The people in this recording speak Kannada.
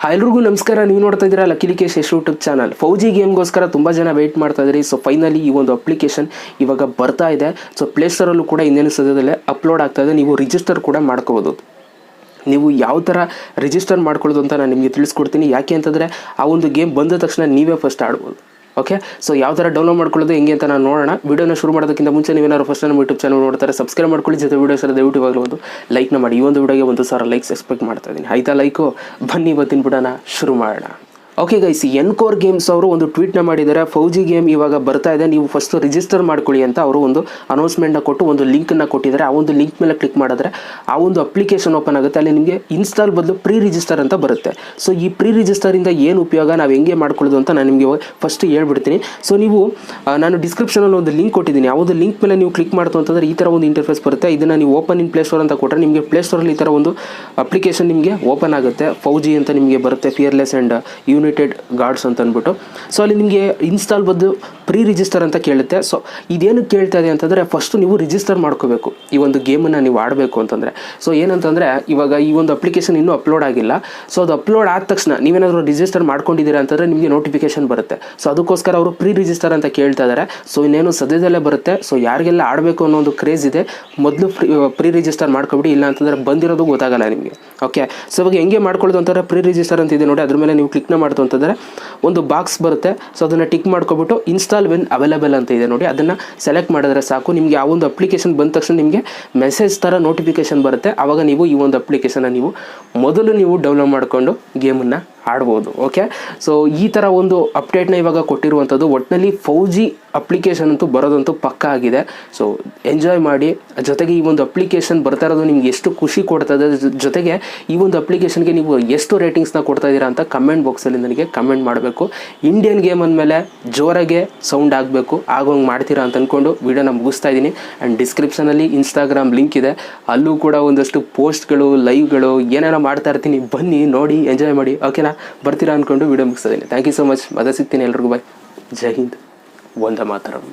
ಎಲ್ರಿಗೂ ನಮಸ್ಕಾರ. ನೀವು ನೋಡ್ತಾ ಇದ್ದೀರಾ ಲಕ್ಕೇಶ್ ಯೂಟ್ಯೂಬ್ ಚಾನಲ್. ಫೌಜಿ ಗೇಮ್ಗೋಸ್ಕರ ತುಂಬ ಜನ ವೆಯ್ಟ್ ಮಾಡ್ತಾ ಇದ್ರಿ. ಸೊ ಫೈನಲಿ ಈ ಒಂದು ಅಪ್ಲಿಕೇಶನ್ ಇವಾಗ ಬರ್ತಾ ಇದೆ. ಸೊ ಪ್ಲೇಸ್ಟೋರಲ್ಲೂ ಕೂಡ ಇನ್ನೇನು ಸದ್ಯದಲ್ಲೇ ಅಪ್ಲೋಡ್ ಆಗ್ತಾ ಇದೆ. ನೀವು ರಿಜಿಸ್ಟರ್ ಕೂಡ ಮಾಡ್ಕೋಬೋದು. ನೀವು ಯಾವ ಥರ ರಿಜಿಸ್ಟರ್ ಮಾಡ್ಕೊಳ್ಳೋದು ಅಂತ ನಾನು ನಿಮಗೆ ತಿಳಿಸ್ಕೊಡ್ತೀನಿ. ಯಾಕೆ ಅಂತಂದರೆ ಆ ಒಂದು ಗೇಮ್ ಬಂದ ತಕ್ಷಣ ನೀವೇ ಫಸ್ಟ್ ಆಡ್ಬೋದು. ಓಕೆ, ಸೊ ಯಾವ ಥರ ಡೌನ್ಲೋಡ್ ಮಾಡ್ಕೊಳ್ಳೋದು ಹೆಂಗೆ ಅಂತ ನಾನು ನೋಡೋಣ. ವೀಡಿಯೋನ ಶುರು ಮಾಡೋದಕ್ಕಿಂತ ಮುಂಚೆ ನೀವೇನಾದ್ರು ಫಸ್ಟ್ ನಮ್ಮ ಯೂಟ್ಯೂಬ್ ಚಾನಲ್ ನೋಡ್ತಾರೆ ಸಬ್ಸ್ಕ್ರೈಬ್ ಮಾಡ್ಕೊಳ್ಳಿ. ಜೊತೆ ವೀಡಿಯೋಸ್ ಎಲ್ಲ ದಯವಿಟ್ಟು ಇವಾಗಲೂ ಒಂದು ಲೈಕ್ನ ಮಾಡಿ. ಈ ಒಂದು ವೀಡಿಯೋಗೆ 1,000 ಲೈಕ್ಸ್ ಎಕ್ಸ್ಪೆಕ್ಟ್ ಮಾಡ್ತಾ ಇದ್ದೀನಿ. ಆಯ್ತಾ ಲೈಕು? ಬನ್ನಿ ಇವತ್ತಿನ ಬಿಡೋಣ, ಶುರು ಮಾಡೋಣ. ಓಕೆ ಗೈಸ್, ಎನ್ಕೋರ್ ಗೇಮ್ಸ್ ಅವರು ಒಂದು ಟ್ವೀಟ್ನ ಮಾಡಿದ್ದಾರೆ. ಫೌಜಿ ಗೇಮ್ ಇವಾಗ ಬರ್ತಾ ಇದೆ, ನೀವು ಫಸ್ಟ್ ರಿಜಿಸ್ಟರ್ ಮಾಡ್ಕೊಳ್ಳಿ ಅಂತ ಅವರು ಒಂದು ಅನೌನ್ಸ್ಮೆಂಟ್ನ ಕೊಟ್ಟು ಒಂದು ಲಿಂಕನ್ನು ಕೊಟ್ಟಿದ್ದಾರೆ. ಆ ಒಂದು ಲಿಂಕ್ ಮೇಲೆ ಕ್ಲಿಕ್ ಮಾಡಿದ್ರೆ ಆ ಒಂದು ಅಪ್ಲಿಕೇಶನ್ ಓಪನ್ ಆಗುತ್ತೆ. ಅಲ್ಲಿ ನಿಮಗೆ ಇನ್ಸ್ಟಾಲ್ ಬದಲು ಪ್ರೀ ರಿಜಿಸ್ಟರ್ ಅಂತ ಬರುತ್ತೆ. ಸೊ ಈ ಪ್ರೀ ರಿಜಿಸ್ಟರಿಂದ ಏನು ಉಪಯೋಗ, ನಾವು ಹೆಂಗೆ ಮಾಡ್ಕೊಳ್ಳೋದು ಅಂತ ನಾನು ನಿಮಗೆ ಫಸ್ಟ್ ಹೇಳ್ಬಿಡ್ತೀನಿ. ಸೊ ನೀವು ನಾನು ಡಿಸ್ಕ್ರಿಪ್ಷನಲ್ಲಿ ಒಂದು ಲಿಂಕ್ ಕೊಟ್ಟಿದ್ದೀನಿ. ಆ ಒಂದು ಲಿಂಕ್ ಮೇಲೆ ನೀವು ಕ್ಲಿಕ್ ಮಾಡ್ತು ಅಂತಂದರೆ ಈ ಥರ ಒಂದು ಇಂಟರ್ಫೇಸ್ ಬರುತ್ತೆ. ಇದನ್ನು ನೀವು ಓಪನ್ ಇನ್ ಪ್ಲೇಸ್ಟೋರ್ ಅಂತ ಕೊಟ್ಟರೆ ನಿಮಗೆ ಪ್ಲೇಸ್ಟೋರಲ್ಲಿ ಈ ಥರ ಒಂದು ಅಪ್ಲಿಕೇಶನ್ ನಿಮಗೆ ಓಪನ್ ಆಗುತ್ತೆ. ಫೌಜಿ ಅಂತ ನಿಮಗೆ ಬರುತ್ತೆ, ಫಿಯರ್ಲೆಸ್ ಆ್ಯಂಡ್ ಯುನೈಟೆಡ್ ಗಾರ್ಡ್ಸ್ ಅಂತ ಅಂದ್ಬಿಟ್ಟು. ಸೊ ಅಲ್ಲಿ ನಿಮಗೆ ಇನ್ಸ್ಟಾಲ್ ಬದಲು ಪ್ರೀ ರಿಜಿಸ್ಟರ್ ಅಂತ ಕೇಳುತ್ತೆ. ಸೊ ಇದೇನು ಕೇಳ್ತಾ ಇದೆ ಅಂತಂದರೆ ಫಸ್ಟು ನೀವು ರಿಜಿಸ್ಟರ್ ಮಾಡ್ಕೋಬೇಕು ಈ ಒಂದು ಗೇಮನ್ನು ನೀವು ಆಡಬೇಕು ಅಂತಂದರೆ. ಸೊ ಏನಂತಂದರೆ ಇವಾಗ ಈ ಒಂದು ಅಪ್ಲಿಕೇಶನ್ ಇನ್ನೂ ಅಪ್ಲೋಡ್ ಆಗಿಲ್ಲ. ಸೊ ಅದು ಅಪ್ಲೋಡ್ ಆದ ತಕ್ಷಣ ನೀವೇನಾದರೂ ರಿಜಿಸ್ಟರ್ ಮಾಡ್ಕೊಂಡಿದ್ದೀರಾ ಅಂತಂದರೆ ನಿಮಗೆ ನೋಟಿಫಿಕೇಶನ್ ಬರುತ್ತೆ. ಸೊ ಅದಕ್ಕೋಸ್ಕರ ಅವರು ಪ್ರೀ ರಿಜಿಸ್ಟರ್ ಅಂತ ಕೇಳ್ತಾ ಇದ್ದಾರೆ. ಸೊ ಇನ್ನೇನು ಸದ್ಯದಲ್ಲೇ ಬರುತ್ತೆ. ಸೊ ಯಾರಿಗೆಲ್ಲ ಆಡಬೇಕು ಅನ್ನೋ ಒಂದು ಕ್ರೇಜ್ ಇದೆ, ಮೊದಲು ಪ್ರೀ ರಿಜಿಸ್ಟರ್ ಮಾಡ್ಕೊಬಿಡಿ. ಇಲ್ಲ ಅಂತಂದರೆ ಬಂದಿರೋದು ಗೊತ್ತಾಗಲ್ಲ ನಿಮಗೆ. ಓಕೆ, ಸೊ ಇವಾಗ ಹೆಂಗೆ ಮಾಡ್ಕೊಳ್ಳೋದು ಅಂತಂದರೆ ಪ್ರೀ ರಿಜಿಸ್ಟರ್ ಅಂತ ಇದೆ ನೋಡಿ, ಅದ್ರ ಮೇಲೆ ನೀವು ಕ್ಲಿಕ್ನ ಮಾಡ್ತು ಅಂತಂದರೆ ಒಂದು ಬಾಕ್ಸ್ ಬರುತ್ತೆ. ಸೊ ಅದನ್ನು ಟಿಕ್ ಮಾಡ್ಕೊಬಿಟ್ಟು ಇನ್ಸ್ಟಾಲ್ ವೆನ್ ಅವೈಲೇಬಲ್ ಅಂತ ಇದೆ ನೋಡಿ, ಅದನ್ನು ಸೆಲೆಕ್ಟ್ ಮಾಡಿದ್ರೆ ಸಾಕು. ನಿಮಗೆ ಆ ಒಂದು ಅಪ್ಲಿಕೇಶನ್ ಬಂದ ತಕ್ಷಣ ನಿಮಗೆ ಮೆಸೇಜ್ ಥರ ನೋಟಿಫಿಕೇಶನ್ ಬರುತ್ತೆ. ಆವಾಗ ನೀವು ಈ ಒಂದು ಅಪ್ಲಿಕೇಶನ್ನ ನೀವು ಮೊದಲು ನೀವು ಡೌನ್ಲೋಡ್ ಮಾಡಿಕೊಂಡು ಗೇಮನ್ನು ಆಡ್ಬೋದು. ಓಕೆ, ಸೊ ಈ ಥರ ಒಂದು ಅಪ್ಡೇಟ್ನ ಇವಾಗ ಕೊಟ್ಟಿರುವಂಥದ್ದು. ಒಟ್ಟಿನಲ್ಲಿ ಫೌಜಿ ಅಪ್ಲಿಕೇಶನ್ ಅಂತೂ ಬರೋದಂತೂ ಪಕ್ಕ ಆಗಿದೆ. ಸೊ ಎಂಜಾಯ್ ಮಾಡಿ. ಜೊತೆಗೆ ಈ ಒಂದು ಅಪ್ಲಿಕೇಶನ್ ಬರ್ತಾ ಇರೋದು ನಿಮ್ಗೆ ಎಷ್ಟು ಖುಷಿ ಕೊಡ್ತದೆ, ಜೊತೆಗೆ ಈ ಒಂದು ಅಪ್ಲಿಕೇಶನ್ಗೆ ನೀವು ಎಷ್ಟು ರೇಟಿಂಗ್ಸ್ನ ಕೊಡ್ತಾ ಇದ್ದೀರಾ ಅಂತ ಕಮೆಂಟ್ ಬಾಕ್ಸಲ್ಲಿ ನನಗೆ ಕಮೆಂಟ್ ಮಾಡಬೇಕು. ಇಂಡಿಯನ್ ಗೇಮ್ ಅಂದಮೇಲೆ ಜೋರಾಗೆ ಸೌಂಡ್ ಆಗಬೇಕು, ಆಗೋಂಗೆ ಮಾಡ್ತೀರಾ ಅಂತ ಅಂದ್ಕೊಂಡು ವೀಡಿಯೋನ ಮುಗಿಸ್ತಾ ಇದ್ದೀನಿ. ಆ್ಯಂಡ್ ಡಿಸ್ಕ್ರಿಪ್ಷನಲ್ಲಿ ಇನ್ಸ್ಟಾಗ್ರಾಮ್ ಲಿಂಕ್ ಇದೆ, ಅಲ್ಲೂ ಕೂಡ ಒಂದಷ್ಟು ಪೋಸ್ಟ್ಗಳು, ಲೈವ್ಗಳು ಏನೇನೋ ಮಾಡ್ತಾ ಇರ್ತೀನಿ. ಬನ್ನಿ ನೋಡಿ, ಎಂಜಾಯ್ ಮಾಡಿ. ಓಕೆನಾ? ಬರ್ತೀರಾ ಅಂದ್ಕೊಂಡು ವೀಡಿಯೋ ಮುಗಿಸ್ತಾ ಇದ್ದೀನಿ. Thank you so much. ಮತ್ತೆ ಸಿಗ್ತೀನಿ ಎಲ್ರಿಗೂ. ಬಾಯ್. ಜೈ ಹಿಂದ್, ವಂದೇ ಮಾತರಂ.